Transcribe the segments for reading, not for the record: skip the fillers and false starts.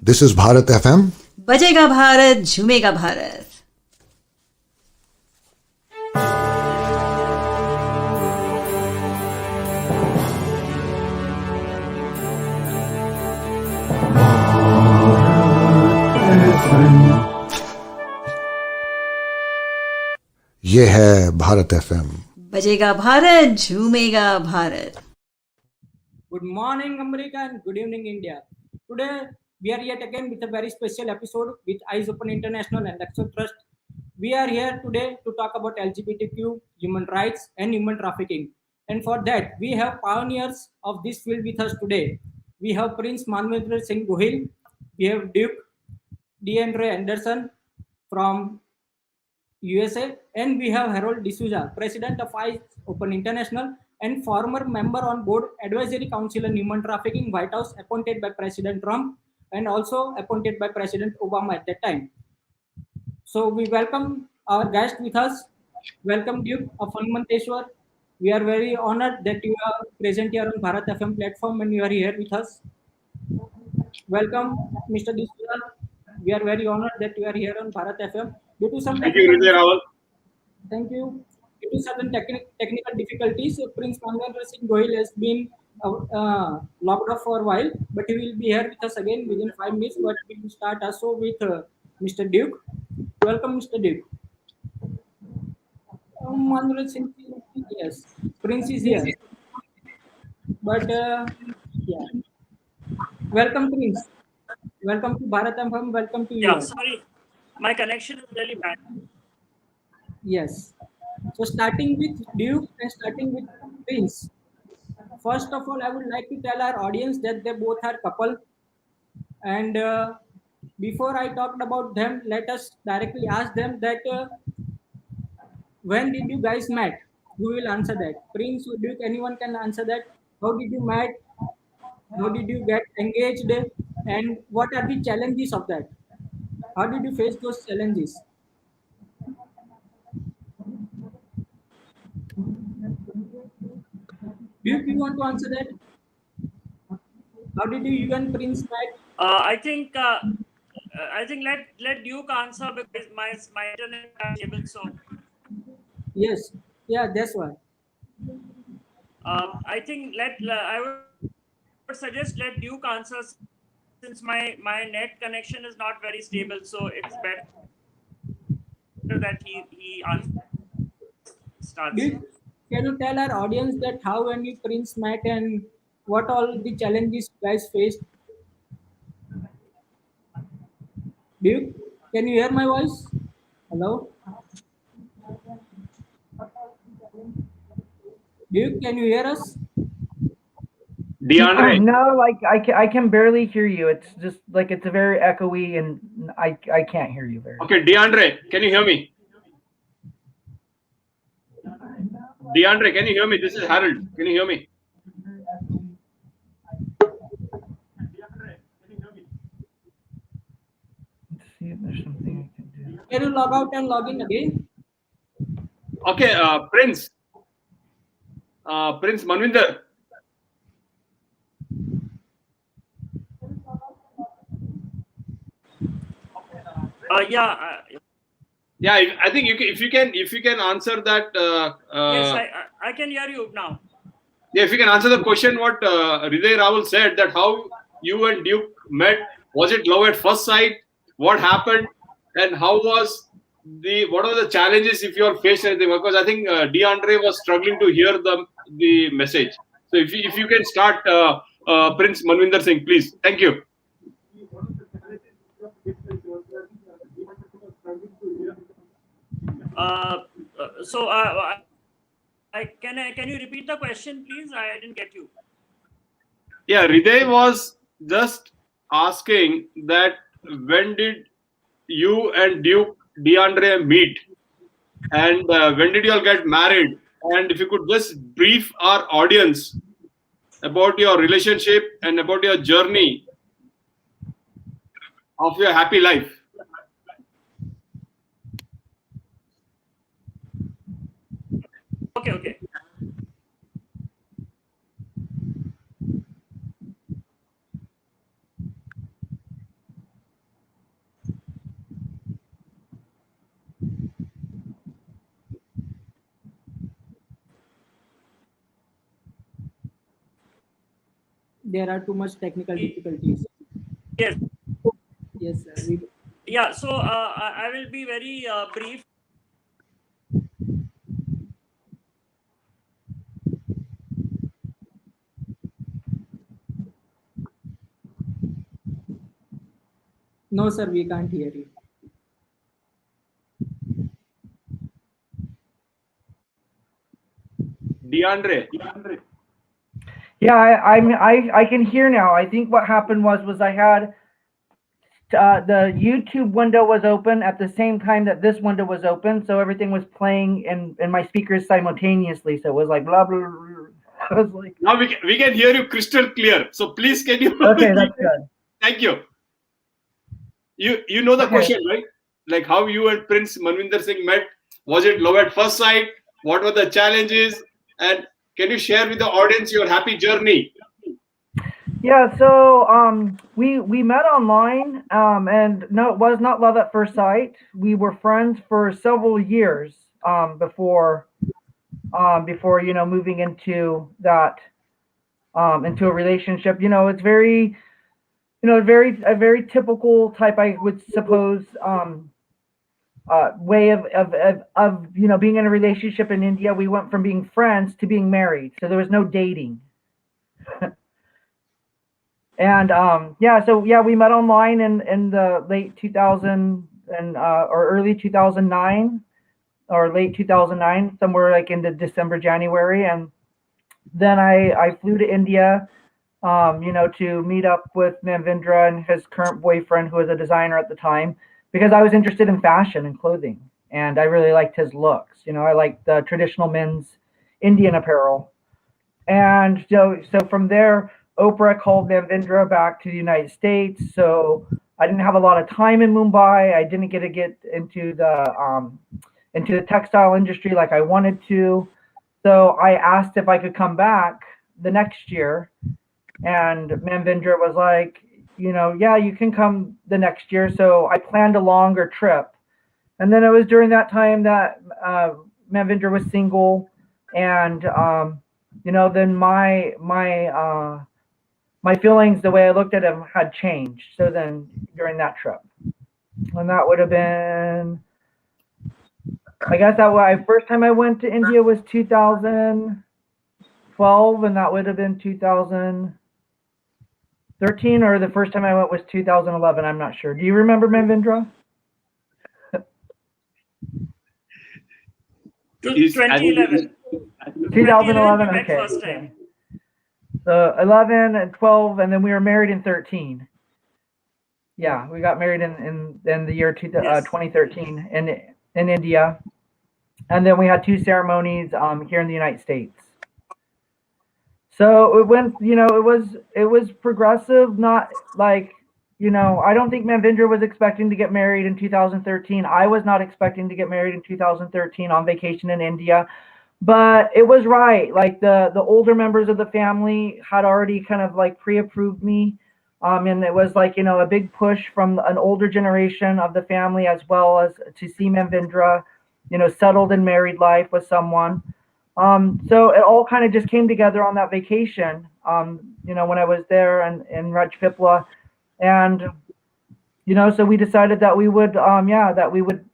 This is Bharat FM. बजेगा भारत, झूमेगा भारत. ये है भारत FM. बजेगा Bharat, झूमेगा Bharat. Good morning, America, and good evening, India. Today, we are yet again with a very special episode with Eyes Open International and Access Trust. We are here today to talk about LGBTQ, human rights, and human trafficking. And for that, we have pioneers of this field with us today. We have Prince Manvendra Singh Gohil. We have Duke DeAndre Anderson from USA, and we have Harold D'Souza, President of Eyes Open International and former member on board Advisory Council on Human Trafficking, White House, appointed by President Trump and also appointed by President Obama at that time. So we welcome our guest with us. Welcome, Duke of Hanumanteshwar. We are very honored that you are present here on Bharat FM platform and you are here with us. Welcome, Mr. D'Souza. We are very honored that you are here on Bharat FM. Due to some Thank you, Hriday, Raval. Thank you. Due to certain technical difficulties, Prince Manvendra Singh Gohil has been locked up for a while, but he will be here with us again within 5 minutes. But we will start also with Mr. Duke. Welcome, Mr. Duke. Manvendra Singh, yes, Prince is here. But yeah, welcome, Prince. Welcome to Bharat FM. Welcome to you. Yeah, sorry, my connection is really bad. Yes. So starting with Duke and starting with Prince. First of all, I would like to tell our audience that they both are couple. And before I talked about them, let us directly ask them that when did you guys met? Who will answer that? Prince or Duke? Anyone can answer that. How did you met? How did you get engaged? And what are the challenges of that? How did you face those challenges? Duke, you want to answer that? How did you and Prince met? I think let Duke answer because my internet is stable. So Yes. Yeah, that's why. I think I would suggest let Duke answer since my net connection is not very stable. So it's better that he starts. Duke, can you tell our audience that how and you Prince met and what all the challenges you guys faced? Duke, can you hear my voice? Hello? Duke, can you hear us? DeAndre. No, I can barely hear you. It's just like it's a very echoey, and I can't hear you very. Okay, DeAndre, can you hear me? DeAndre, can you hear me? This is Harold. Can you hear me? Let's see if there's something I can do. Can you log out and log in again? Okay, Prince. Prince Manvinder. Yeah. Yeah, I think if you can answer that. Yes, I can hear you now. Yeah, if you can answer the question, what Hriday Raval said, that how you and Duke met. Was it love at first sight? What happened? And what are the challenges if you all faced anything? Because I think DeAndre was struggling to hear the message. So if you can start, Prince Manvinder Singh, please. Thank you. So can you repeat the question, please? I didn't get you. Yeah, Hriday was just asking that when did you and Duke DeAndre meet, and when did you all get married? And if you could just brief our audience about your relationship and about your journey of your happy life. Okay. there are too much technical difficulties. Yes. Yes, sir. Yeah. So I will be very brief. No, sir, we can't hear you. DeAndre. Yeah, I can hear now. I think what happened was I had the YouTube window was open at the same time that this window was open, so everything was playing in my speakers simultaneously. So it was like blah blah. Blah. I was like, Now we can hear you crystal clear. So please, can you? okay, that's good. Thank you. You know the Okay. question, right? Like how you and Prince Manvendra Singh met. Was it love at first sight? What were the challenges? And can you share with the audience your happy journey? Yeah, so we met online, and no, it was not love at first sight. We were friends for several years before moving into that into a relationship. It's very a very typical type, I would suppose, way of being in a relationship in India. We went from being friends to being married, so there was no dating. And we met online in the late 2000 and or early 2009 or late 2009, somewhere like into December, January, and then I flew to India, to meet up with Manvendra and his current boyfriend, who was a designer at the time, because I was interested in fashion and clothing, and I really liked his looks. I liked the traditional men's Indian apparel, and so from there, Oprah called Manvendra back to the United States. So I didn't have a lot of time in Mumbai. I didn't get to get into the textile industry like I wanted to. So I asked if I could come back the next year, and Manvendra was like, yeah, you can come the next year. So I planned a longer trip, and then it was during that time that Manvendra was single, and then my feelings, the way I looked at him, had changed. So then during that trip, and that would have been, I guess first time I went to India was 2012, and that would have been 2013, or the first time I went was 2011. I'm not sure. Do you remember, Manvendra? 2011. 2011. We met Okay. first time. So 11 and 12, and then we were married in 13. Yeah, we got married in the year 2013 in India, and then we had 2 ceremonies here in the United States. So it went, it was progressive, not like, I don't think Manvendra was expecting to get married in 2013. I was not expecting to get married in 2013 on vacation in India. But it was right. Like the older members of the family had already kind of like pre-approved me. And it was like, a big push from an older generation of the family, as well as to see Manvendra, settled in married life with someone. So it all kind of just came together on that vacation, when I was there in Rajpipla. And, so we decided that we would, that we would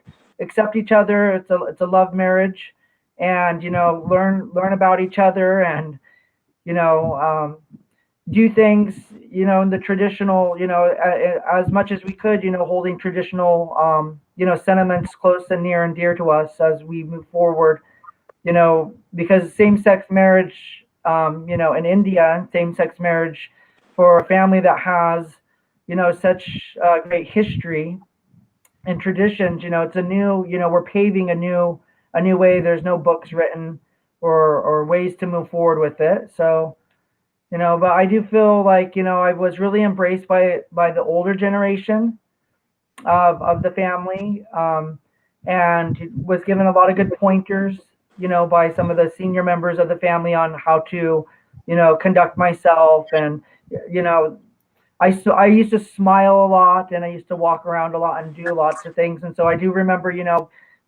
accept each other. It's a love marriage. And learn about each other, and do things in the traditional, as much as we could, holding traditional sentiments close and near and dear to us as we move forward, because same-sex marriage, in India, same-sex marriage for a family that has such great history and traditions, it's a new, we're paving a new way. There's no books written or ways to move forward with it. So, but I do feel like, I was really embraced by the older generation of the family, and was given a lot of good pointers, by some of the senior members of the family on how to, conduct myself. And, I used to smile a lot, and I used to walk around a lot and do lots of things. And so I do remember,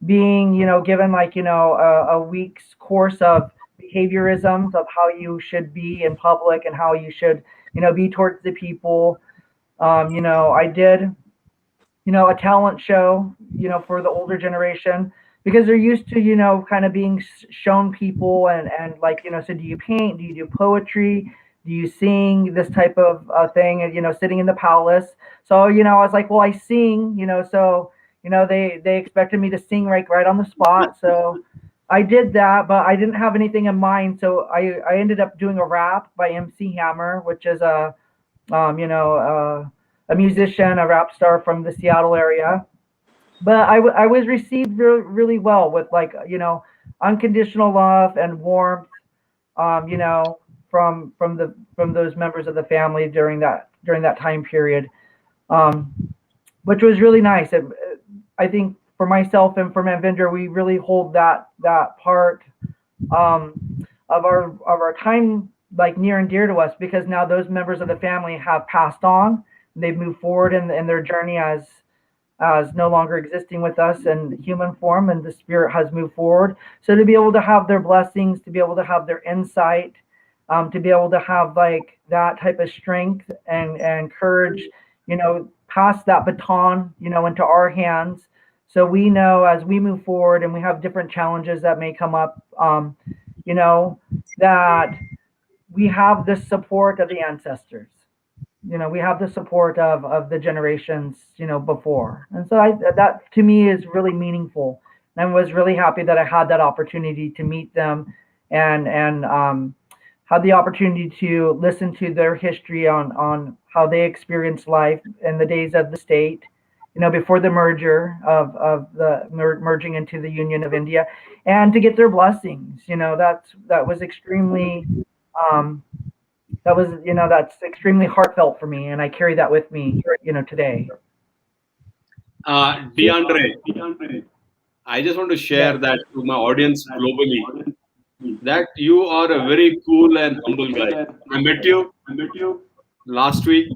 being, given like, a week's course of behaviorisms of how you should be in public and how you should be towards the people. I did, a talent show, for the older generation, because they're used to, kind of being shown people and like, so do you paint? Do you do poetry? Do you sing? This type of thing, and, sitting in the palace. So, I was like, well, I sing, so, they expected me to sing right on the spot. So I did that, but I didn't have anything in mind. So I ended up doing a rap by MC Hammer, which is a musician, a rap star from the Seattle area. But I was received really well with, like, unconditional love and warmth, from those members of the family during that time period, um, which was really nice. I think for myself and for Manvendra, we really hold that part, um, of our time, like, near and dear to us, because now those members of the family have passed on. They've moved forward in their journey as no longer existing with us in human form, and the spirit has moved forward. So to be able to have their blessings, to be able to have their insight, to be able to have, like, that type of strength and courage, pass that baton, into our hands. So we know as we move forward and we have different challenges that may come up, that we have the support of the ancestors. We have the support of the generations, before. And so that to me is really meaningful. And I was really happy that I had that opportunity to meet them and had the opportunity to listen to their history on how they experienced life in the days of the state, before the merger of the merging into the Union of India, and to get their blessings. That was extremely, that's extremely heartfelt for me, and I carry that with me, today. DeAndre, I just want to share that to my audience globally, that you are a very cool and humble guy. I met you last week,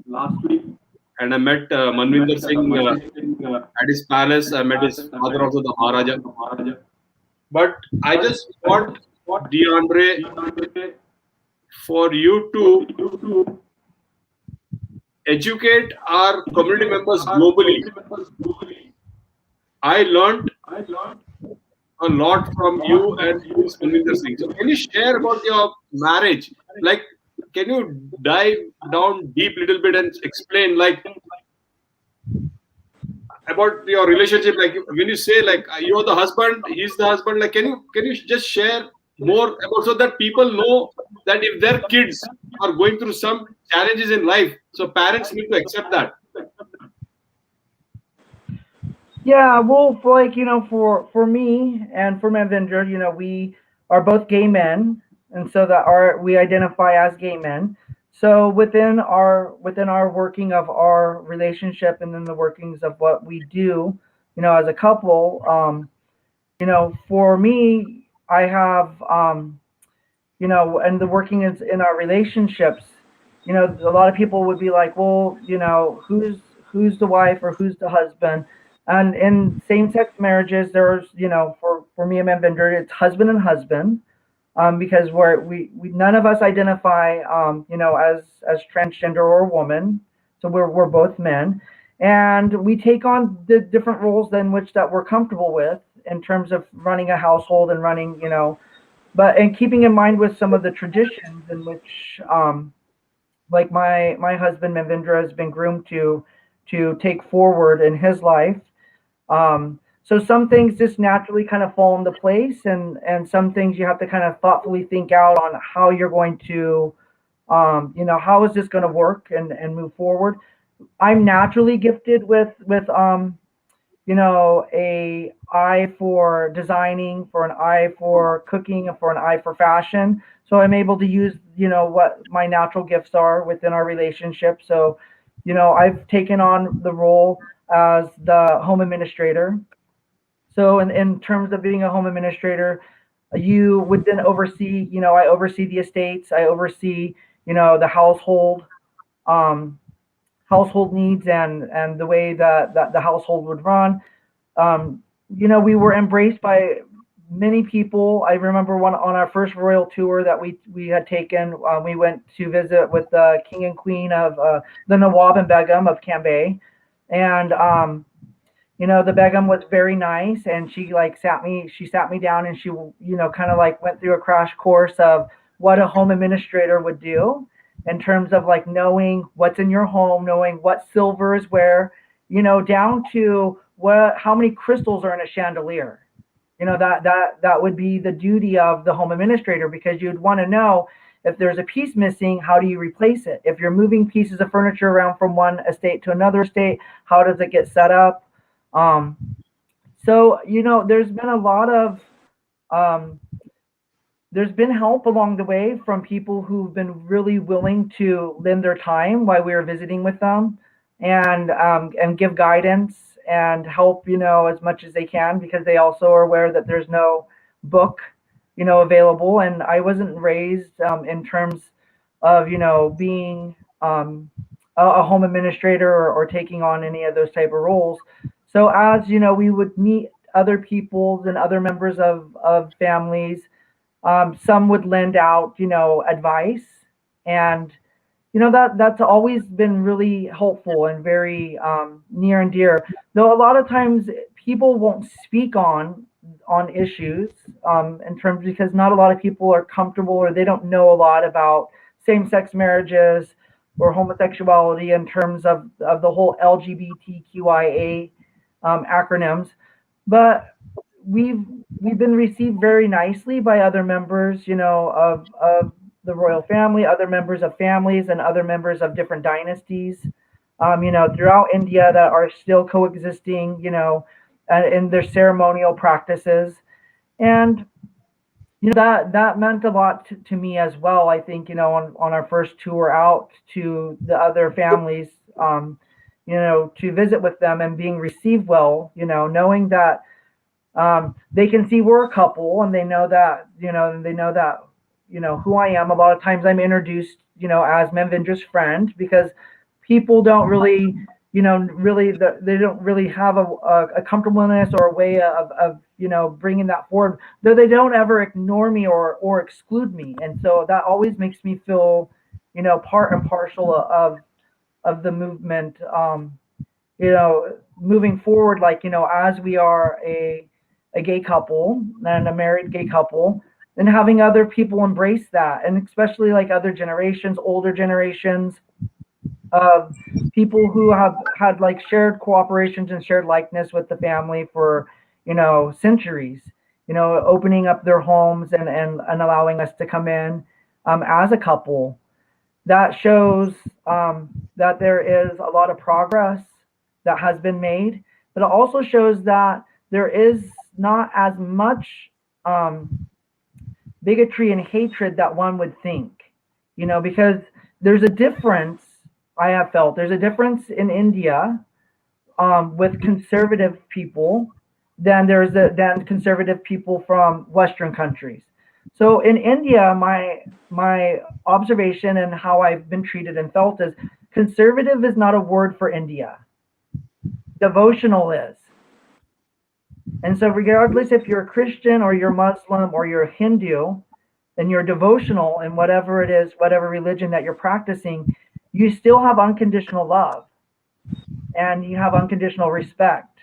and I met Manvendra Singh at his palace. I met his father, also the Maharaja. But I just want DeAndre for you to educate our community members globally. I learned a lot from you and Manvendra Singh. So can you share about your marriage? Like, can you dive down deep little bit and explain, like, about your relationship? Like, when you say, like, you're the husband, he's the husband, like, can you just share more about, so that people know that if their kids are going through some challenges in life, so parents need to accept that. Yeah, well, for me and for Manvendra, we are both gay men, and so we identify as gay men. So within our working of our relationship, and then the workings of what we do, as a couple, for me, I have, and the working is in our relationships. A lot of people would be like, well, who's the wife or who's the husband? And in same-sex marriages, there's, for me and Manvendra, it's husband and husband, because we none of us identify, as transgender or a woman, so we're both men, and we take on the different roles that we're comfortable with in terms of running a household and running, and keeping in mind with some of the traditions in which, like my husband Manvendra has been groomed to take forward in his life. So some things just naturally kind of fall into place, and some things you have to kind of thoughtfully think out on how you're going to, how is this going to work and move forward. I'm naturally gifted with a eye for designing, for an eye for cooking, and for an eye for fashion. So I'm able to use, what my natural gifts are within our relationship. So, I've taken on the role as the home administrator. So in terms of being a home administrator, you would then oversee, I oversee the estates, I oversee, the household needs and the way that the household would run. We were embraced by many people. I remember one on our first royal tour that we had taken. We went to visit with the king and queen of the Nawab and Begum of Cambay, and the Begum was very nice, and she sat me down, and she kind of went through a crash course of what a home administrator would do in terms of knowing what's in your home, knowing what silver is where, down to how many crystals are in a chandelier. That would be the duty of the home administrator, because you'd want to know if there's a piece missing, how do you replace it? If you're moving pieces of furniture around from one estate to another estate, how does it get set up? So there's been a lot of there's been help along the way from people who've been really willing to lend their time while we were visiting with them, and give guidance and help as much as they can, because they also are aware that there's no book available, and I wasn't raised in terms of being a home administrator or taking on any of those type of roles. So as we would meet other people and other members of families, some would lend out advice, and that's always been really helpful and very near and dear. Though a lot of times people won't speak on issues in terms, because not a lot of people are comfortable, or they don't know a lot about same-sex marriages or homosexuality in terms of the whole LGBTQIA acronyms. But we've been received very nicely by other members, of the royal family, other members of families, and other members of different dynasties, throughout India that are still coexisting, in their ceremonial practices. And that meant a lot to me as well. I think on our first tour out to the other families, to visit with them and being received well, knowing that they can see we're a couple, and they know that who I am. A lot of times I'm introduced as Manvendra's friend, because people don't really they don't really have a comfortableness or a way of bringing that forward, though they don't ever ignore me or exclude me. And so that always makes me feel part and parcel of the movement, moving forward, as we are a gay couple and a married gay couple, and having other people embrace that, and especially other generations, older generations of people who have had shared cooperations and shared likeness with the family for centuries, opening up their homes and allowing us to come in as a couple. That shows that there is a lot of progress that has been made, but it also shows that there is not as much bigotry and hatred that one would think, because there's a difference. I have felt there's a difference in India with conservative people than conservative people from Western countries. So in India, my observation and how I've been treated and felt is conservative is not a word for India. Devotional is. And so regardless if you're a Christian or you're Muslim or you're a Hindu, and you're devotional in whatever it is, whatever religion that you're practicing, you still have unconditional love, and you have unconditional respect.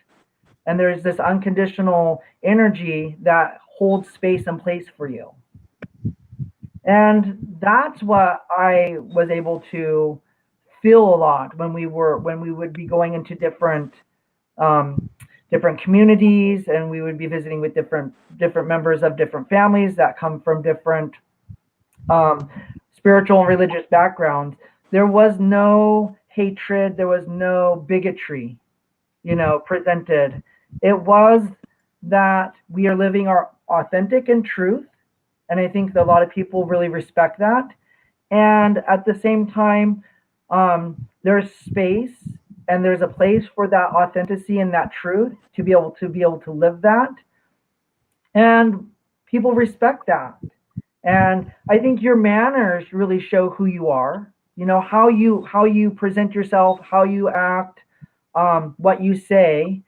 And there's this unconditional energy that holds space and place for you. And that's what I was able to feel a lot when we would be going into different communities, and we would be visiting with different members of different families that come from different spiritual and religious backgrounds. There was no hatred, there was no bigotry, presented. It was that we are living our authentic and truth, and I think that a lot of people really respect that. And at the same time, there's space and there's a place for that authenticity and that truth to be able to live that, and people respect that. And I think your manners really show who you are. How you present yourself, how you act, what you say.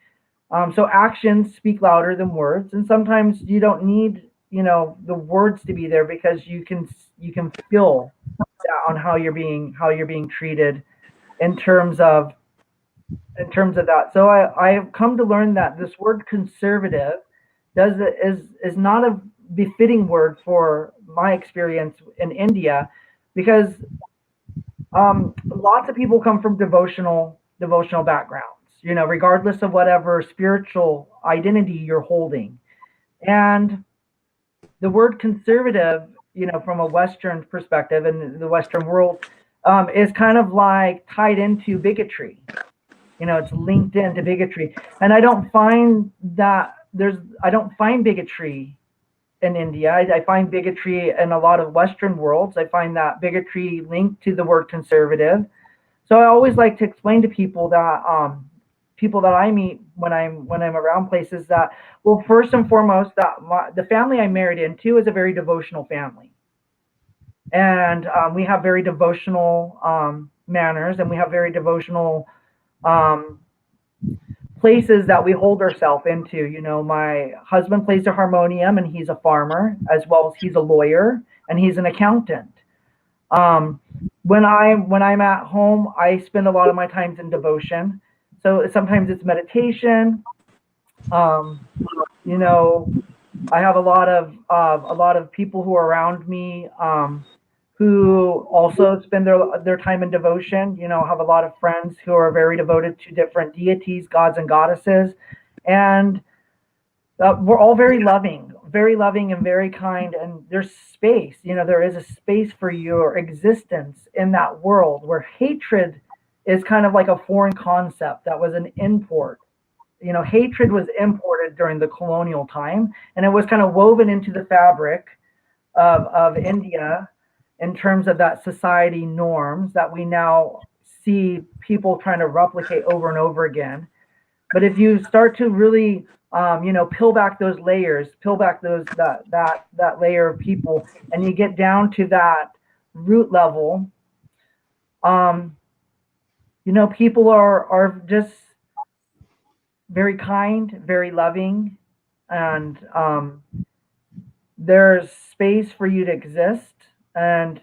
So actions speak louder than words, and sometimes you don't need, the words to be there, because you can feel that on how you're being treated in terms of that. So I've come to learn that this word conservative is not a befitting word for my experience in India, because lots of people come from devotional backgrounds, regardless of whatever spiritual identity you're holding. And the word conservative, from a Western perspective in the Western world, is kind of like tied into bigotry. It's linked into bigotry, and I don't find bigotry in India. I find bigotry in a lot of Western worlds. I find that bigotry linked to the word conservative. So I always like to explain to people that I meet when I'm around places that, well, first and foremost, that the family I married into is a very devotional family, and we have very devotional manners, and we have very devotional places that we hold ourselves into. My husband plays the harmonium, and he's a farmer, as well as he's a lawyer, and he's an accountant. When I'm at home, I spend a lot of my time in devotion. So sometimes it's meditation. I have a lot of people who are around me who also spend their time in devotion. I have a lot of friends who are very devoted to different deities, gods and goddesses, and we're all very loving and very kind. And there's space. There is a space for your existence in that world where hatred is kind of like a foreign concept that was an import. Hatred was imported during the colonial time, and it was kind of woven into the fabric of India in terms of that society norms that we now see people trying to replicate over and over again. But if you start to really, peel back those layers, that layer of people, and you get down to that root level, people are just very kind, very loving, and there's space for you to exist, and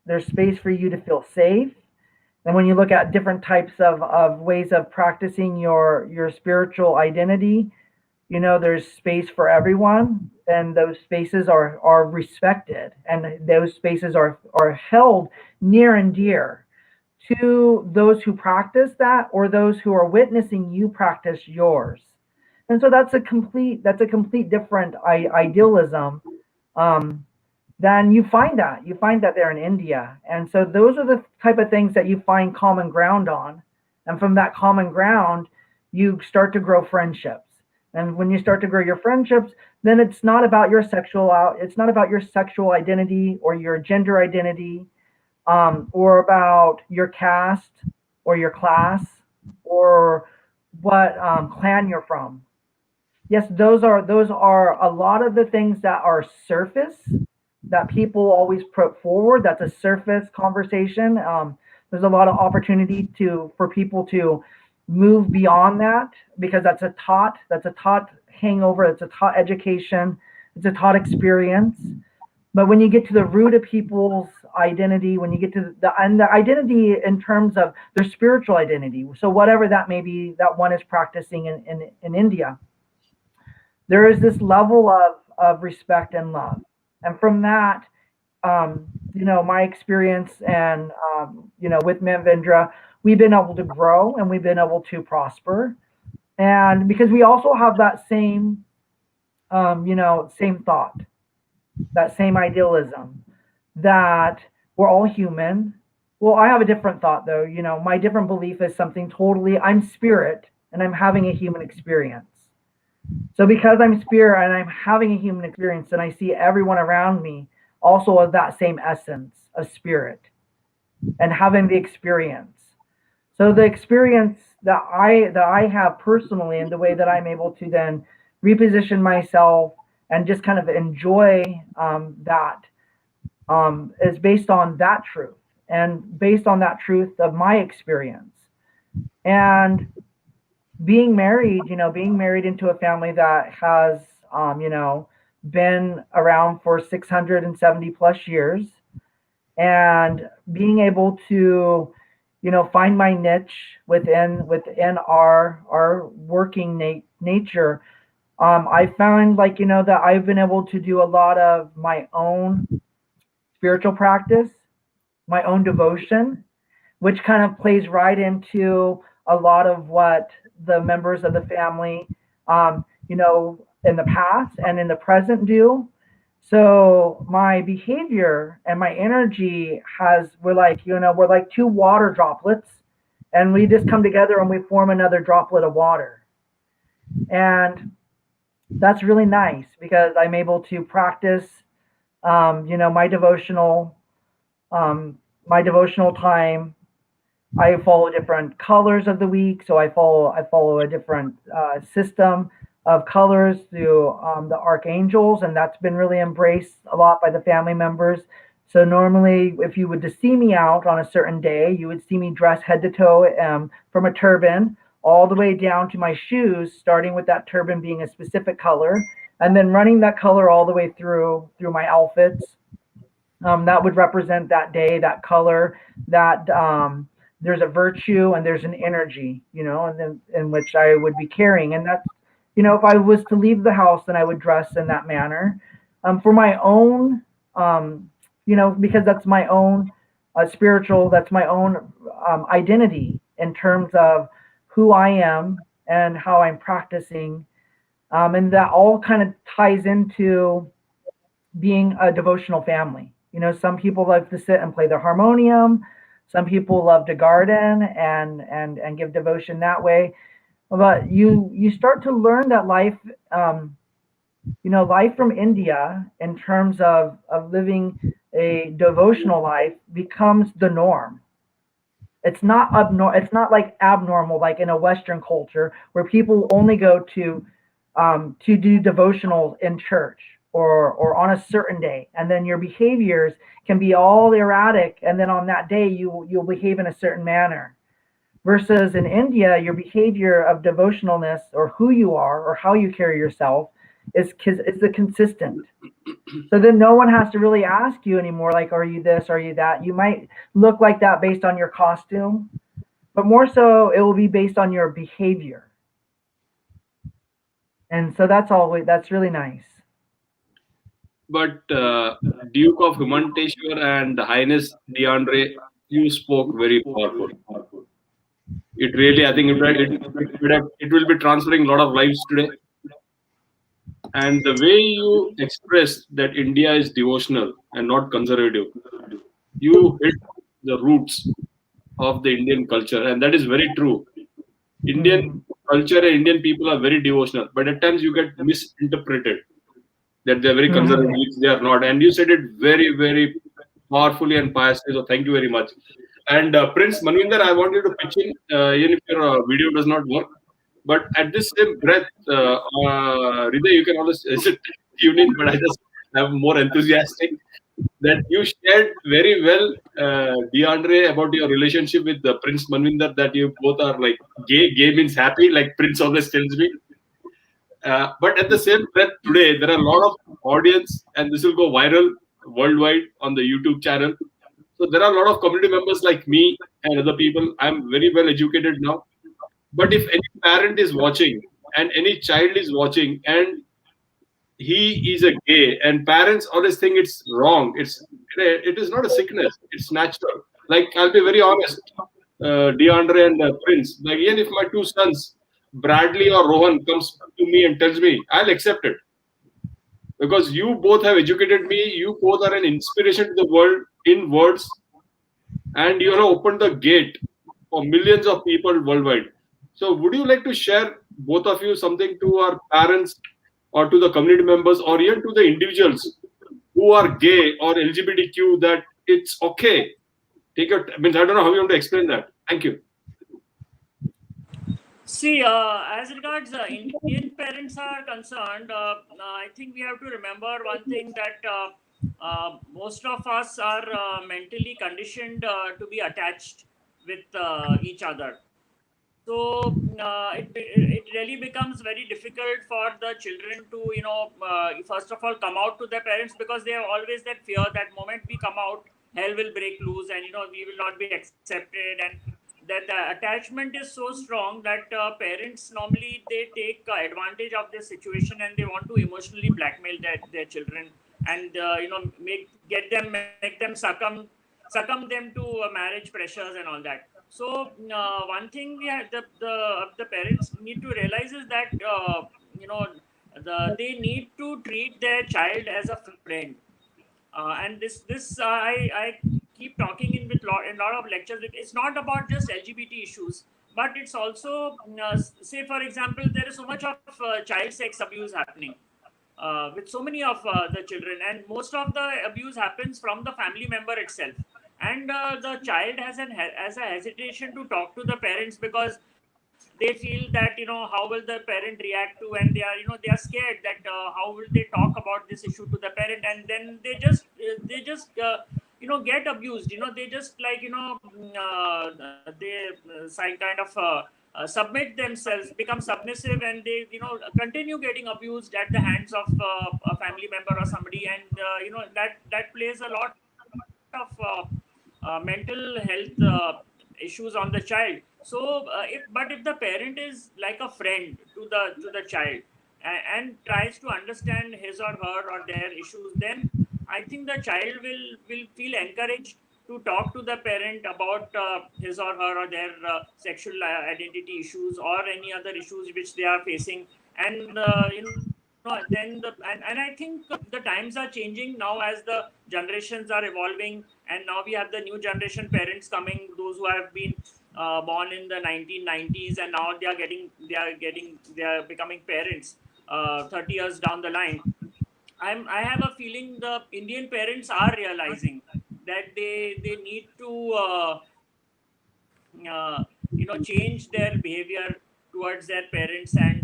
there's space for you to feel safe. And when you look at different types of ways of practicing your spiritual identity, there's space for everyone, and those spaces are respected, and those spaces are held near and dear to those who practice that, or those who are witnessing you practice yours. And so that's a complete different idealism than you find that there in India. And so those are the type of things that you find common ground on. And from that common ground, you start to grow friendships. And when you start to grow your friendships, then it's not about your sexual identity or your gender identity, or about your caste or your class or what clan you're from. Yes, those are a lot of the things that are surface that people always put forward. That's a surface conversation. There's a lot of opportunity for people to move beyond that, because that's a taught hangover. It's a taught education. It's a taught experience. But when you get to the root of people's identity, when you get to the identity in terms of their spiritual identity, so whatever that may be that one is practicing in India, there is this level of respect and love. And from that, my experience and, with Manvendra, we've been able to grow and we've been able to prosper. And because we also have that same thought, that same idealism, that we're all human. Well, I have a different thought though. My different belief is something totally, I'm spirit and I'm having a human experience. So because I'm spirit and I'm having a human experience, and I see everyone around me also of that same essence of spirit and having the experience. So the experience that I have personally, and the way that I'm able to then reposition myself and just kind of enjoy that is based on that truth, and based on that truth of my experience. And being married, being married into a family that has, been around for 670 plus years, and being able to, find my niche within our working nature. I found, like, that I've been able to do a lot of my own spiritual practice, my own devotion, which kind of plays right into a lot of what the members of the family, in the past and in the present do. So my behavior and my energy we're like two water droplets, and we just come together and we form another droplet of water. And that's really nice because I'm able to practice, my devotional time. I follow different colors of the week, so I follow a different system of colors through the archangels, and that's been really embraced a lot by the family members. So normally, if you would to see me out on a certain day, you would see me dressed head to toe, from a turban all the way down to my shoes, starting with that turban being a specific color, and then running that color all the way through my outfits. That would represent that day, that color, that there's a virtue and there's an energy, and then in which I would be carrying. And that's, if I was to leave the house, then I would dress in that manner, for my own, because that's my own spiritual, that's my own identity in terms of who I am and how I'm practicing. And that all kind of ties into being a devotional family. Some people love to sit and play their harmonium. Some people love to garden and give devotion that way. But you start to learn that life, life from India in terms of living a devotional life becomes the norm. It's not like abnormal, like in a Western culture where people only go to do devotional in church or on a certain day, and then your behaviors can be all erratic, and then on that day you'll behave in a certain manner. Versus in India, your behavior of devotionalness, or who you are or how you carry yourself, is the consistent. So then no one has to really ask you anymore, like, are you this, are you that? You might look like that based on your costume, but more so it will be based on your behavior. And so that's really nice. But Duke of Humanteshwar and Highness DeAndre, you spoke very powerful. It really, I think it will be transferring a lot of lives today. And the way you expressed that India is devotional and not conservative, you hit the roots of the Indian culture, and that is very true. Indian culture and Indian people are very devotional, but at times you get misinterpreted that they're very conservative, which they are not. And you said it very, very powerfully and piously, so thank you very much. And Prince Manvendra, I want you to pitch in, even if your video does not work. But at this same breath, Hriday, you can always tune in, but I just am more enthusiastic that you shared very well, DeAndre, about your relationship with Prince Manvendra, that you both are like gay. Gay means happy, like Prince always tells me. But at the same breath, today, there are a lot of audience, and this will go viral worldwide on the YouTube channel. So there are a lot of community members like me and other people. I'm very well educated now. But if any parent is watching and any child is watching and he is a gay, and parents always think it's wrong, it is not a sickness, it's natural. Like, I'll be very honest, DeAndre and Prince, like, even if my two sons, Bradley or Rohan, comes to me and tells me, I'll accept it. Because you both have educated me, you both are an inspiration to the world in words, and you have opened the gate for millions of people worldwide. So would you like to share, both of you, something to our parents or to the community members or even to the individuals who are gay or LGBTQ, that it's okay? I don't know how you want to explain that. Thank you. See, as regards Indian parents are concerned, I think we have to remember one thing, that most of us are mentally conditioned to be attached with each other. So it really becomes very difficult for the children to, first of all come out to their parents, because they have always that fear that moment we come out, hell will break loose, and we will not be accepted, and that the attachment is so strong that parents normally they take advantage of this situation, and they want to emotionally blackmail their children, and make them succumb them to marriage pressures and all that. So one thing the parents need to realize is that they need to treat their child as a friend, and this I keep talking in lot of lectures. It's not about just LGBT issues, but it's also say for example there is so much of child sex abuse happening with so many of the children, and most of the abuse happens from the family member itself, and the child has a hesitation to talk to the parents, because they feel that how will the parent react to, and they are scared that how will they talk about this issue to the parent, and then they just get abused. They just like they kind of submit themselves, become submissive, and they continue getting abused at the hands of a family member or somebody, and that plays a lot of mental health issues on the child. So if the parent is like a friend to the child, and tries to understand his or her or their issues, then I think the child will feel encouraged to talk to the parent about his or her or their sexual identity issues or any other issues which they are facing, and then and I think the times are changing now as the generations are evolving, and now we have the new generation parents coming, those who have been born in the 1990s, and now they are becoming parents 30 years down the line. I have a feeling the Indian parents are realizing that they need to change their behavior towards their parents, and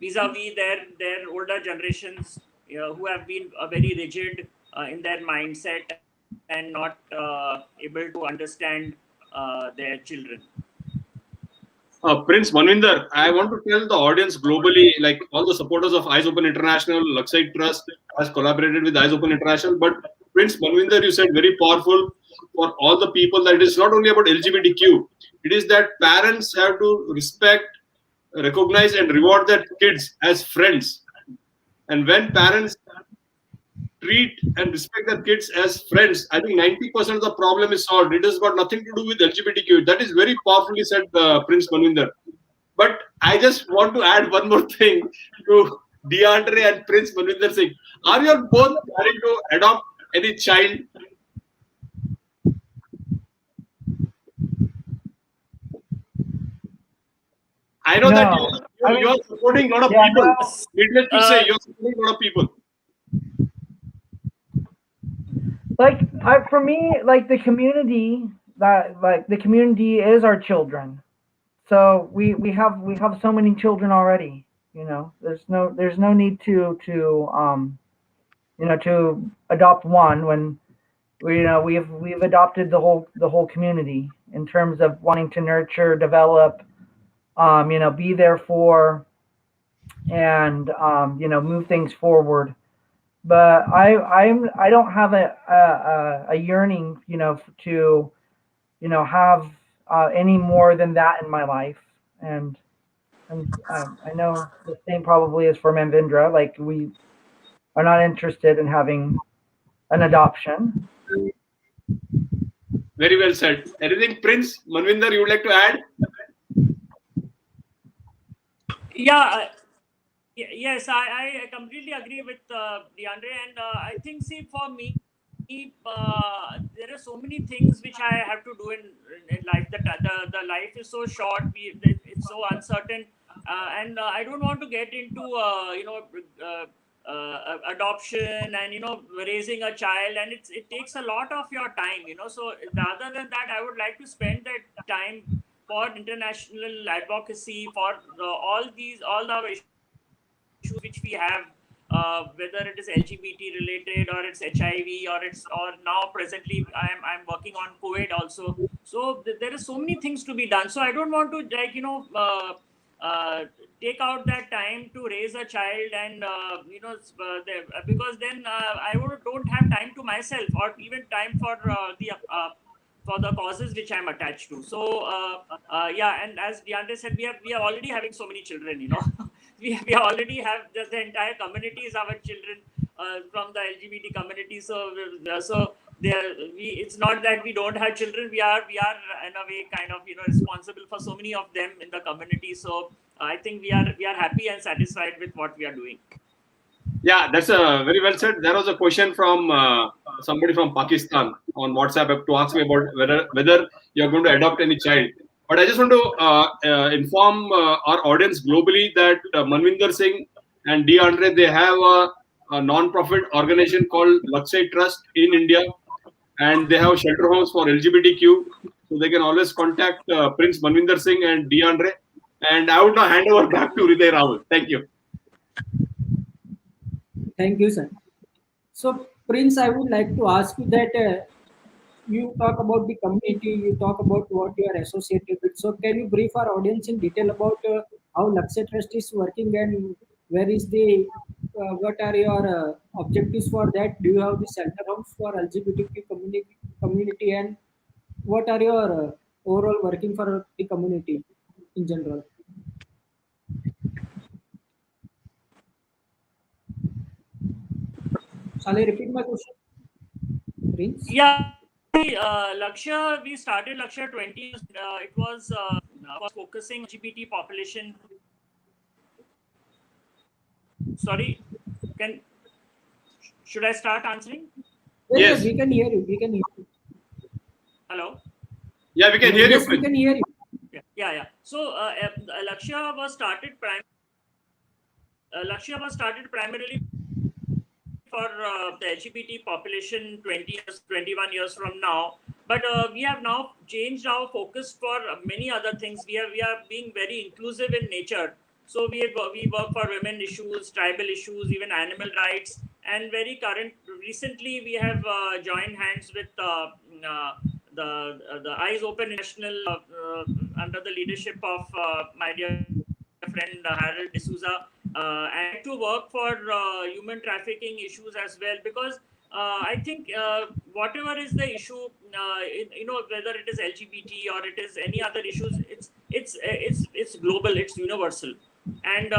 vis-a-vis their older generations, who have been very rigid in their mindset and not able to understand their children. Prince Manvinder, I want to tell the audience globally, like all the supporters of Eyes Open International, Lakshya Trust has collaborated with Eyes Open International. But Prince Manvinder, you said very powerful for all the people that it is not only about LGBTQ. It is that parents have to respect, recognize, and reward their kids as friends. And when parents treat and respect their kids as friends, I think 90% of the problem is solved. It has got nothing to do with LGBTQ. That is very powerfully said, Prince Manvinder. But I just want to add one more thing to DeAndre and Prince Manvinder Singh. Are you both planning to adopt any child? I know that you are supporting a lot of people. No. Needless to say, you're supporting a lot of people. Like for me, like the community is our children. So we have so many children already. There's no need to adopt one when we've adopted the whole community in terms of wanting to nurture, develop, be there for, and move things forward. But I don't have a yearning to have any more than that in my life, and I know the same probably is for Manvendra. Like, we are not interested in having an adoption. Very well said. Anything, Prince Manvinder, you would like to add? Yeah. Yes, I completely agree with DeAndre, and I think, see, for me, there are so many things which I have to do in life. The life is so short, it's so uncertain, and I don't want to get into adoption and raising a child, and it takes a lot of your time. So rather than that, I would like to spend that time for international advocacy, for all the issues which we have whether it is LGBT related or it's HIV or now presently I'm working on COVID also. So there is so many things to be done. So I don't want to take out that time to raise a child and because then don't have time to myself or even time for the causes which I'm attached to. So yeah, and as DeAndre said, we are already having so many children. We already have the entire community is our children from the LGBT community. So it's not that we don't have children. We are in a way kind of responsible for so many of them in the community. So I think we are happy and satisfied with what we are doing. Yeah, that's very well said. There was a question from somebody from Pakistan on WhatsApp to ask me about whether you're going to adopt any child. But I just want to inform our audience globally that Manvendra Singh and DeAndre, they have a non-profit organization called Untitled Trust in India, and they have shelter homes for LGBTQ. So they can always contact Prince Manvendra Singh and DeAndre. And I would now hand over back to Hriday Raval. Thank you. Thank you, sir. So, Prince, I would like to ask you that you talk about the community, you talk about what you are associated with. So, can you brief our audience in detail about how Lakshya Trust is working and where is what are your objectives for that? Do you have the shelter homes for LGBTQ community and what are your overall working for the community in general? Shall I repeat my question, Prince? Yeah, Lakshya, we started Lakshya 20. It was focusing LGBT population. Sorry, should I start answering? Yes. We can hear you. We can hear you. Hello. Yeah, we can hear you. Yes, we can hear you. Yeah. So Lakshya was started primarily for the LGBT population 21 years from now. But we have now changed our focus for many other things. We are being very inclusive in nature. So we work for women issues, tribal issues, even animal rights, and recently we have joined hands with the Eyes Open International under the leadership of my dear friend Harold D'Souza, and to work for human trafficking issues as well, because I think whatever is the issue, whether it is LGBT or it is any other issues, it's global, it's universal, and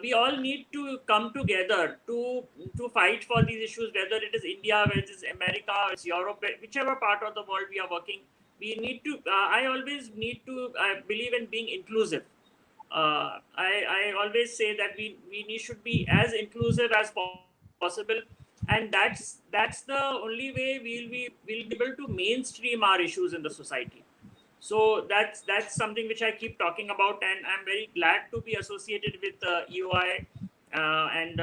we all need to come together to fight for these issues, whether it is India, whether it is America, or it's Europe, whichever part of the world we are working. We need to. I always need to believe in being inclusive. I always say that we should be as inclusive as possible, and that's the only way we'll be able to mainstream our issues in the society. So that's something which I keep talking about, and I'm very glad to be associated with EOI, and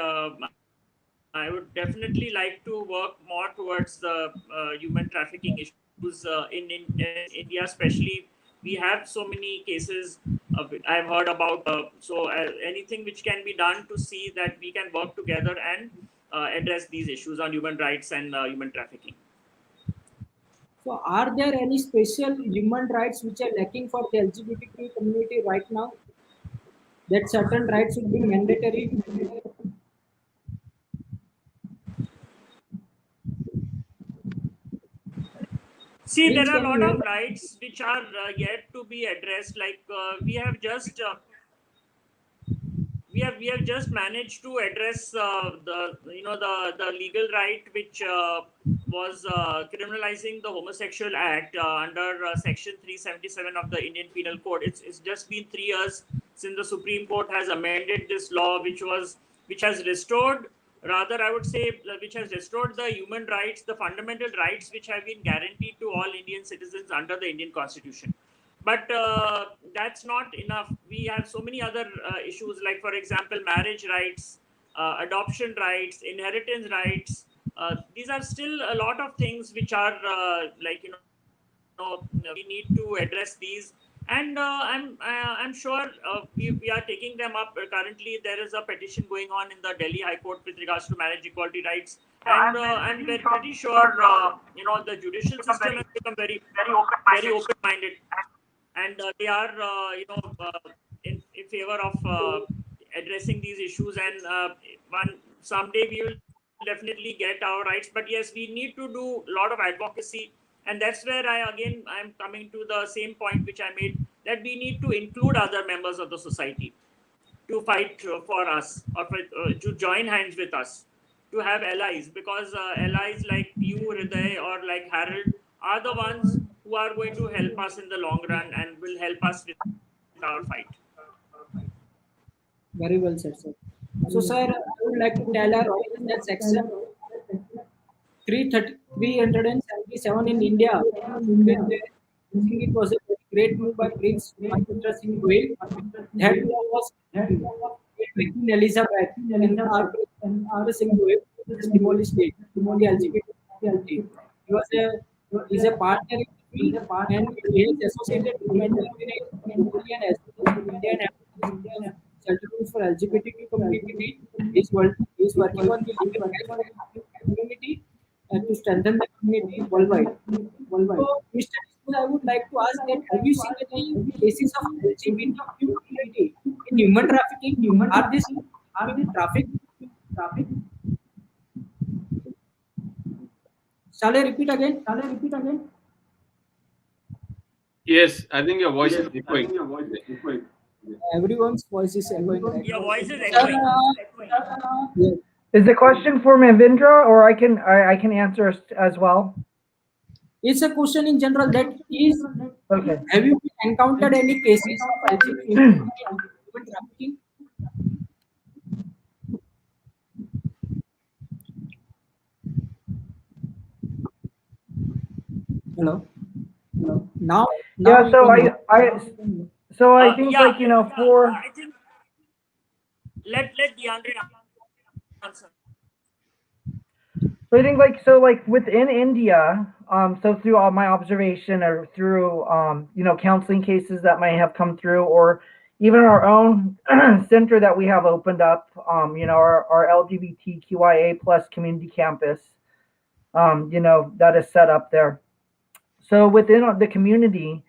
I would definitely like to work more towards the human trafficking issues in India, especially. We have so many cases I've heard about. So anything which can be done to see that we can work together and address these issues on human rights and human trafficking. So, are there any special human rights which are lacking for the LGBTQ community right now? That certain rights should be mandatory. See, Prince, there are can a you lot hear of me? rights which are yet to be addressed. Like we have just managed to address the legal right which was criminalizing the homosexual act under section 377 of the Indian Penal Code. It's just been 3 years since the Supreme Court has amended this law, which has restored, rather I would say, which has restored the human rights, the fundamental rights which have been guaranteed to all Indian citizens under the Indian Constitution. But that's not enough. We have so many other issues, like, for example, marriage rights, adoption rights, inheritance rights. These are still a lot of things which are we need to address these. And I'm sure we are taking them up. Currently, there is a petition going on in the Delhi High Court with regards to marriage equality rights, and I'm pretty sure the judicial system has become very open-minded, and they are in favor of addressing these issues. And someday we will definitely get our rights. But yes, we need to do a lot of advocacy, and that's where I'm coming to the same point which I made, that we need to include other members of the society to fight for us, or to join hands with us, to have allies, because allies like you, Hriday, or like Harold are the ones who are going to help us in the long run and will help us with our fight. Very well said, sir. So, sir, I would like to tell our audience that section 377 in India, when I think it was a great move by Prince Manvendra Singh Gohil. That law was by Queen Elizabeth, and our Singh Gohil has demolished it, the LGBT. He's a partner in the film, and he is associated with mental Indian as well as Indian and challenges for LGBTQ community. He's working on the legal rights of the community and to strengthen the community worldwide. So, Mr. Dismul, I would like to ask that have you seen any cases of LGBTQ community in human trafficking? Are they traffic? Shall I repeat again? Yes, I think your voice is echoing. Everyone's voice is echoing. Right? Your voice is Sir, echoing. yes. Is the question for Manvendra, or I can answer as well? It's a question in general that is, Okay. have you encountered any cases of LGBT human trafficking? Hello. Now Yeah. you So can- I think for I think let DeAndre answer. So I think within India, so through all my observation or through counseling cases that might have come through, or even our own center that we have opened up, our LGBTQIA plus community campus, that is set up there. So within the community,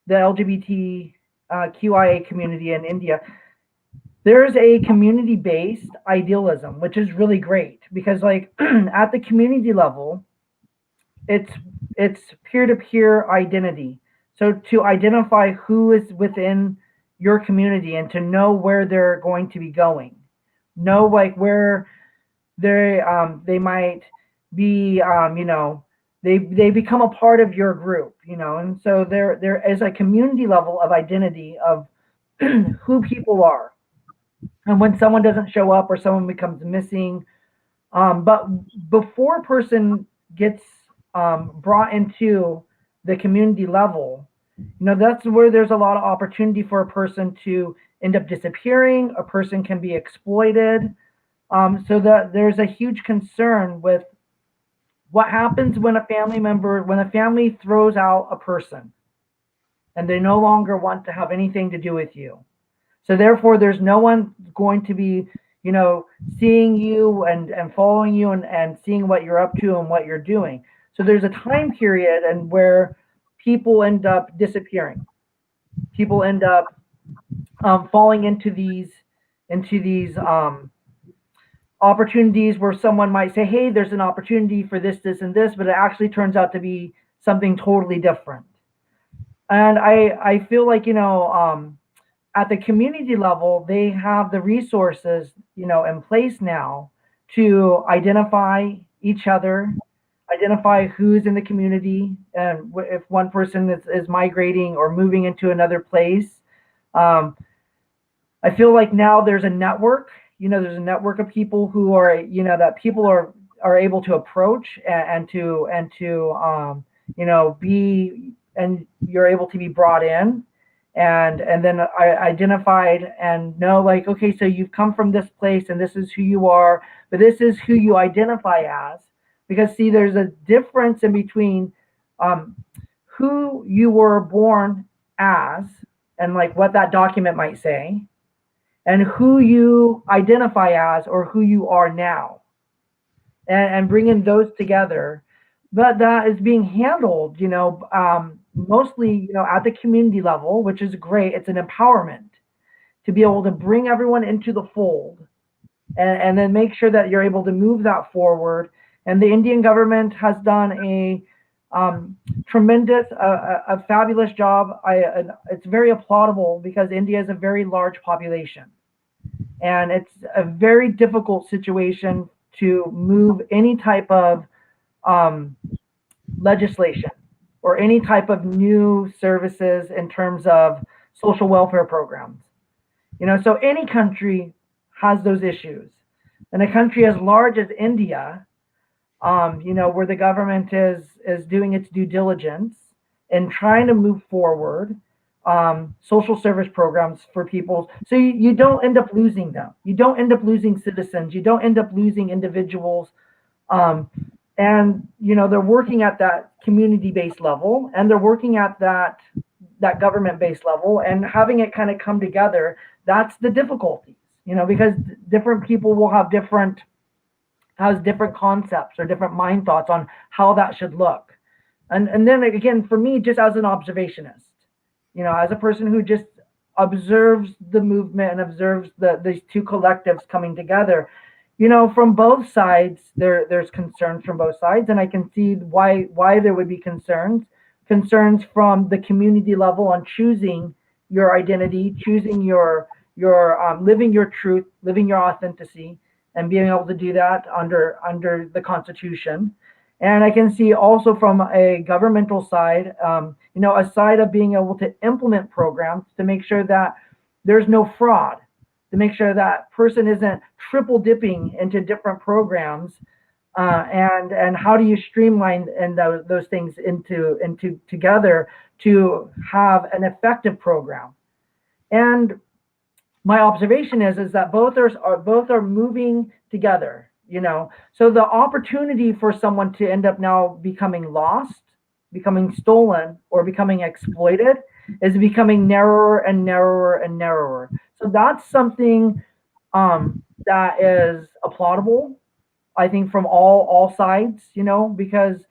the LGBTQIA community in India, there's a community-based idealism, which is really great because at the community level, it's peer-to-peer identity. So to identify who is within your community and to know where they're going to be going, know where they might be, they become a part of your group, and so there is a community level of identity of who people are. And when someone doesn't show up or someone becomes missing, but before a person gets brought into the community level, that's where there's a lot of opportunity for a person to end up disappearing. A person can be exploited. So that there's a huge concern with what happens when a family throws out a person and they no longer want to have anything to do with you. So therefore, there's no one going to be, seeing you and following you and seeing what you're up to and what you're doing. So there's a time period and where people end up disappearing. People end up falling into these opportunities where someone might say, "Hey, there's an opportunity for this, this, and this," but it actually turns out to be something totally different. And I feel like at the community level, they have the resources, in place now to identify each other, identify who's in the community, and if one person is migrating or moving into another place. I feel like now there's a network, there's a network of people who are, that people are able to approach and to be, and you're able to be brought in. And then I identified and know okay, so you've come from this place and this is who you are, but this is who you identify as. Because there's a difference in between who you were born as, and like what that document might say, and who you identify as or who you are now, and bringing those together. But that is being handled, mostly, at the community level, which is great. It's an empowerment to be able to bring everyone into the fold, and then make sure that you're able to move that forward. And the Indian government has done a tremendous, a fabulous job. It's very applaudable because India is a very large population, and it's a very difficult situation to move any type of legislation or any type of new services in terms of social welfare programs. So any country has those issues. And a country as large as India, where the government is doing its due diligence and trying to move forward social service programs for people, so you don't end up losing them. You don't end up losing citizens. You don't end up losing individuals. And they're working at that community-based level, and they're working at that government-based level, and having it kind of come together. That's the difficulties, because different people will have different concepts or different mind thoughts on how that should look. And then again, for me, just as an observationist, as a person who just observes the movement and observes these two collectives coming together, from both sides, there's concerns from both sides, and I can see why there would be concerns from the community level on choosing your identity, choosing your living your truth, living your authenticity, and being able to do that under the Constitution. And I can see also from a governmental side, a side of being able to implement programs to make sure that there's no fraud, to make sure that person isn't triple dipping into different programs, and how do you streamline and those things into together to have an effective program. And my observation is that both are moving together. So the opportunity for someone to end up now becoming lost, becoming stolen, or becoming exploited is becoming narrower and narrower and narrower. So that's something that is applaudable, I think, from all sides, because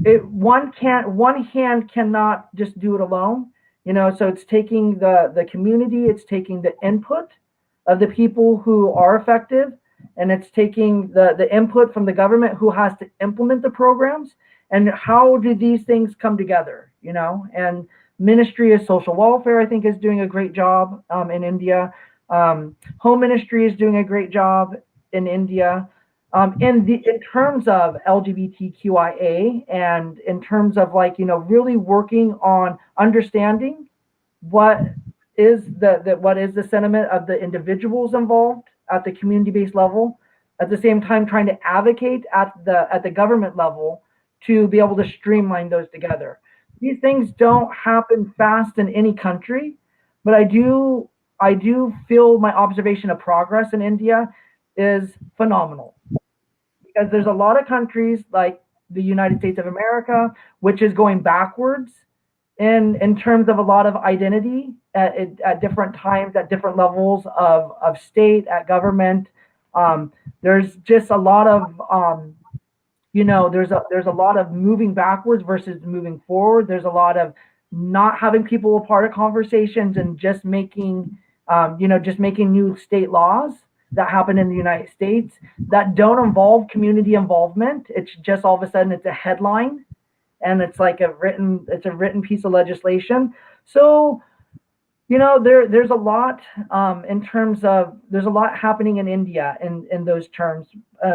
one hand cannot just do it alone, so it's taking the community, it's taking the input of the people who are effective, and it's taking the input from the government who has to implement the programs. And how do these things come together, and Ministry of Social Welfare, I think, is doing a great job in India. Home Ministry is doing a great job in India. In terms of LGBTQIA, and in terms of really working on understanding what is the sentiment of the individuals involved at the community-based level, at the same time trying to advocate at the government level to be able to streamline those together. These things don't happen fast in any country, but I do feel my observation of progress in India is phenomenal. Because there's a lot of countries like the United States of America, which is going backwards in terms of a lot of identity at different times, at different levels of state, at government. There's just a lot of there's a lot of moving backwards versus moving forward. There's a lot of not having people a part of conversations and just making new state laws that happen in the United States that don't involve community involvement. It's just all of a sudden it's a headline, and it's like a written piece of legislation. So there's a lot in terms of there's a lot happening in India in those terms.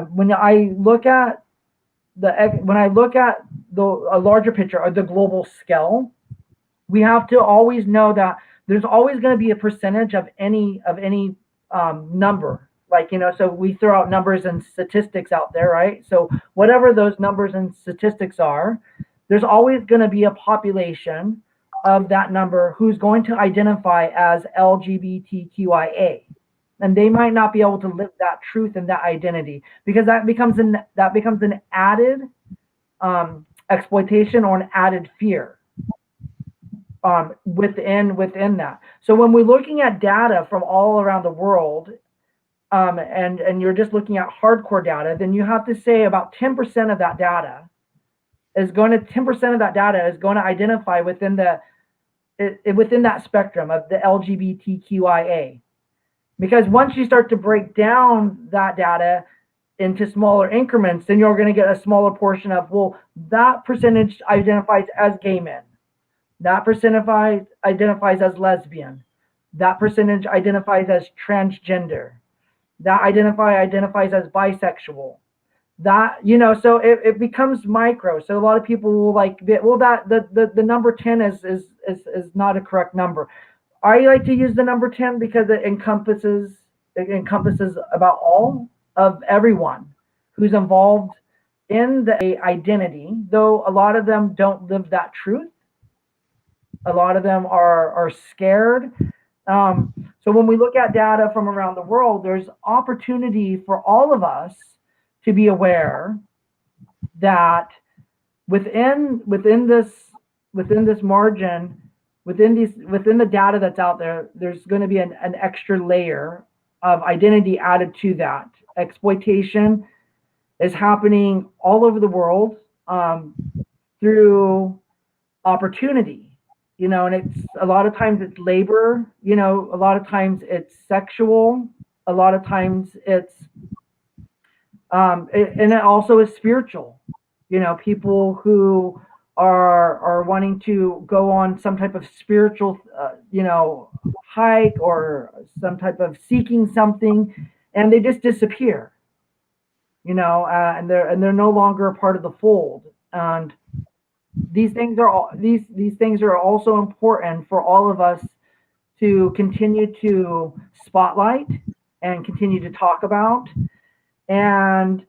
When I look at a larger picture or the global scale, we have to always know that there's always going to be a percentage of any number, so we throw out numbers and statistics out there, right? So whatever those numbers and statistics are, there's always going to be a population of that number who's going to identify as LGBTQIA, and they might not be able to live that truth and that identity, because that becomes an added exploitation or an added fear. within that. So when we're looking at data from all around the world, and you're just looking at hardcore data, then you have to say about 10% of that data is going to identify within that spectrum of the LGBTQIA. Because once you start to break down that data into smaller increments, then you're going to get a smaller portion of, well, that percentage identifies as gay men. That percentage identifies as lesbian. That percentage identifies as transgender. That identifies as bisexual. That, so it becomes micro. So a lot of people will that the number 10 is not a correct number. I like to use the number 10 because it encompasses about all of everyone who's involved in the identity, though a lot of them don't live that truth. A lot of them are scared. So when we look at data from around the world, there's opportunity for all of us to be aware that within this margin, within the data that's out there, there's going to be an extra layer of identity added to that. Exploitation is happening all over the world through opportunity. And it's a lot of times it's labor, a lot of times it's sexual, a lot of times it's, and it also is spiritual, people who are wanting to go on some type of spiritual, hike or some type of seeking something, and they just disappear, and they're no longer a part of the fold. And these things are also important for all of us to continue to spotlight and continue to talk about and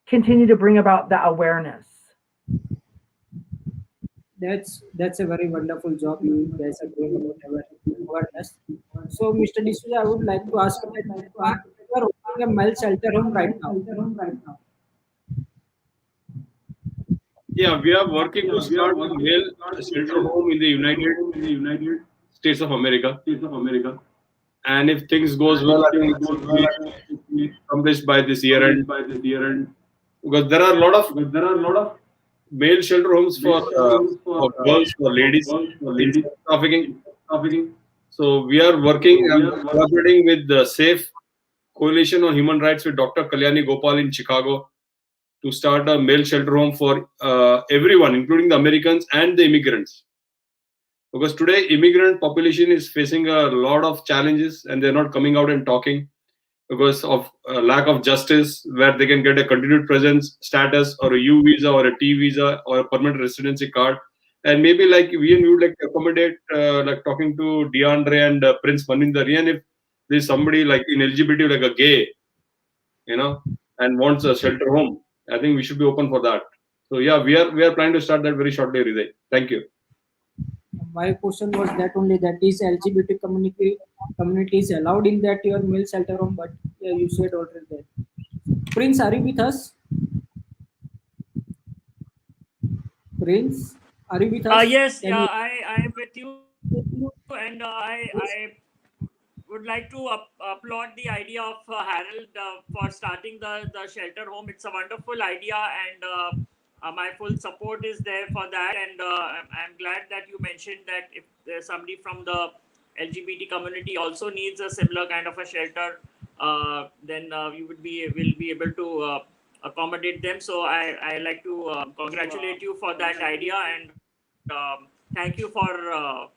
continue to bring about that awareness. That's a very wonderful job you guys are doing about awareness. So, Mr. D'Souza, I would like to ask you that you are opening a male shelter home right now. Yeah, we are working to start a male shelter home in the United States of America. And if things goes well, I think it will be accomplished by this year end. Because there are a lot of male shelter homes for girls, for ladies, in trafficking. So we are working and collaborating with the Safe Coalition on Human Rights with Dr. Kalyani Gopal in Chicago to start a male shelter home for everyone, including the Americans and the immigrants. Because today, immigrant population is facing a lot of challenges and they're not coming out and talking because of lack of justice, where they can get a continued presence status or a U visa or a T visa or a permanent residency card. And maybe like we would like to accommodate, like talking to DeAndre and Prince Manvendra, and if there's somebody like in LGBT, like a gay, and wants a shelter home, I think we should be open for that. So yeah, we are planning to start that very shortly, Hriday. Thank you. My question was that only, that is LGBT community is allowed in that your male shelter home, but yeah, you said already that. Prince, are you with us? Prince, are you with us? Yes, I am with you, and I would like to applaud the idea of Harold for starting the shelter home. It's a wonderful idea, and my full support is there for that. And I'm glad that you mentioned that if there's somebody from the LGBT community also needs a similar kind of a shelter, then we will be able to accommodate them. So I like to congratulate you for that idea, and thank you for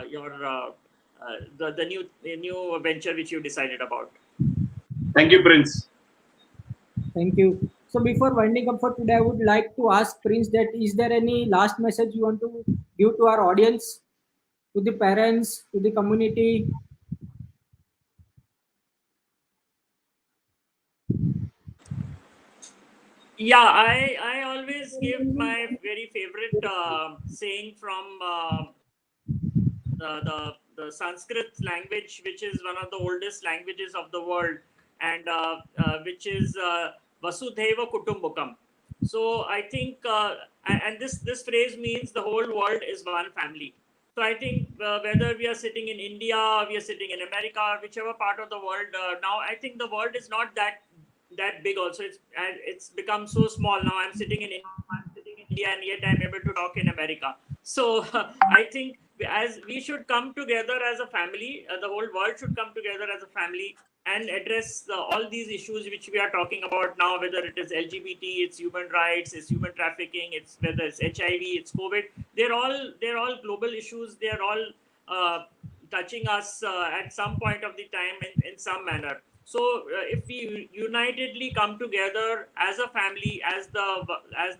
your the new venture which you decided about. Thank you, Prince. Thank you. So before winding up for today, I would like to ask Prince that is there any last message you want to give to our audience, to the parents, to the community? Yeah, I always give my very favorite saying from the Sanskrit language, which is one of the oldest languages of the world, and which is Vasudhaiva Kutumbakam. So I think, and this phrase means the whole world is one family. So I think whether we are sitting in India, we are sitting in America, whichever part of the world, now I think the world is not that big. Also, it's become so small now. I'm sitting in India, and yet I'm able to talk in America. So I think as we should come together as a family, the whole world should come together as a family and address all these issues which we are talking about now, whether it is LGBT, it's human rights, it's human trafficking, it's whether it's HIV, it's COVID. They're all global issues. They're all touching us at some point of the time in some manner. So if we unitedly come together as a family, as the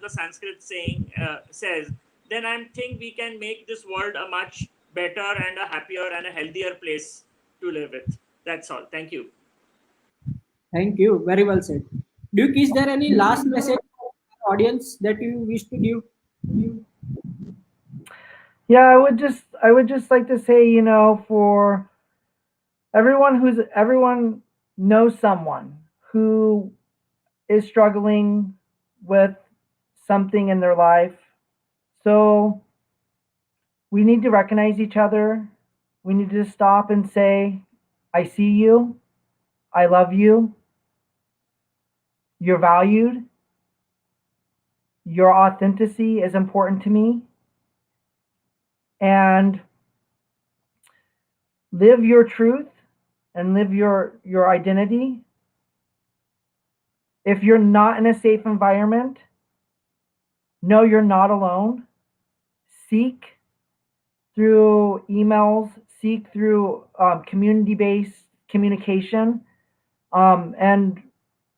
Sanskrit saying says, then I think we can make this world a much better and a happier and a healthier place to live with. That's all. Thank you. Thank you. Very well said. Duke, is there any last message for our audience that you wish to give? Yeah, I would just like to say, you know, for everyone knows someone who is struggling with something in their life. So we need to recognize each other. We need to stop and say, I see you. I love you. You're valued. Your authenticity is important to me. And live your truth and live your identity. If you're not in a safe environment, know you're not alone. Seek through emails, seek through community-based communication, and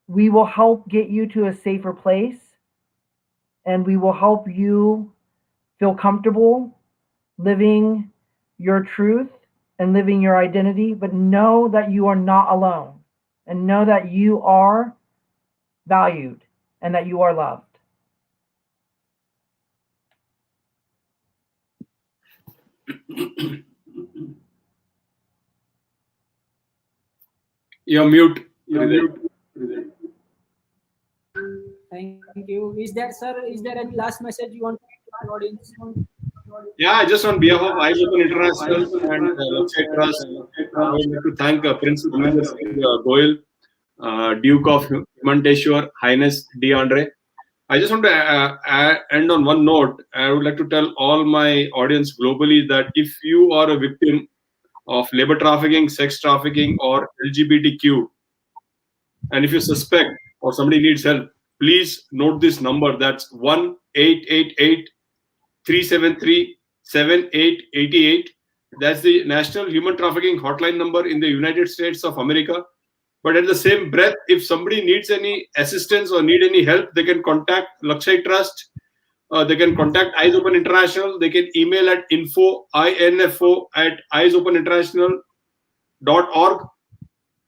we will help get you to a safer place, and we will help you feel comfortable living your truth and living your identity, but know that you are not alone, and know that you are valued and that you are loved. You're mute. Thank you. Is there any last message you want to give to our audience? Yeah, just on behalf of Eyes Open International and Lakshya Trust, I would like to thank Prince Manvendra Singh, Gohil, Duke of Himanteshwar, Highness DeAndre. I just want to end on one note. I would like to tell all my audience globally that if you are a victim of labor trafficking, sex trafficking, or LGBTQ, and if you suspect or somebody needs help, please note this number. That's 1-888-373-7888. That's the National Human Trafficking Hotline number in the United States of America. But at the same breath, if somebody needs any assistance or need any help, they can contact Lakshya Trust. They can contact Eyes Open International. They can email at info@eyesopeninternational.org.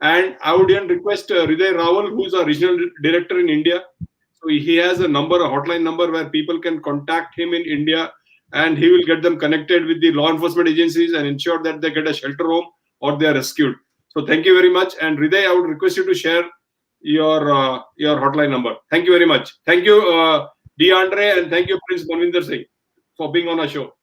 And I would even request Hriday Raval, who is our regional director in India. So he has a hotline number where people can contact him in India, and he will get them connected with the law enforcement agencies and ensure that they get a shelter home or they are rescued. So thank you very much. And Hriday, I would request you to share your hotline number. Thank you very much. Thank you, DeAndre, and thank you, Prince Manvendra Singh, for being on our show.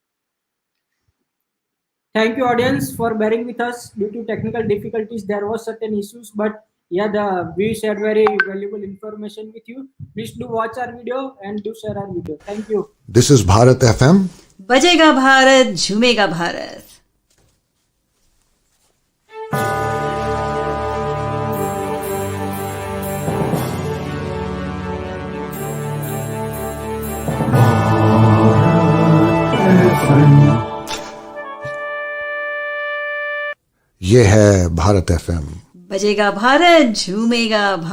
Thank you, audience, for bearing with us due to technical difficulties. There was certain issues, but yeah, we shared very valuable information with you. Please do watch our video and do share our video. Thank you. This is Bharat FM. बजेगा भारत, झूमेगा भारत. ये है Bharat FM. बजेगा भारत, झूमेगा भारत.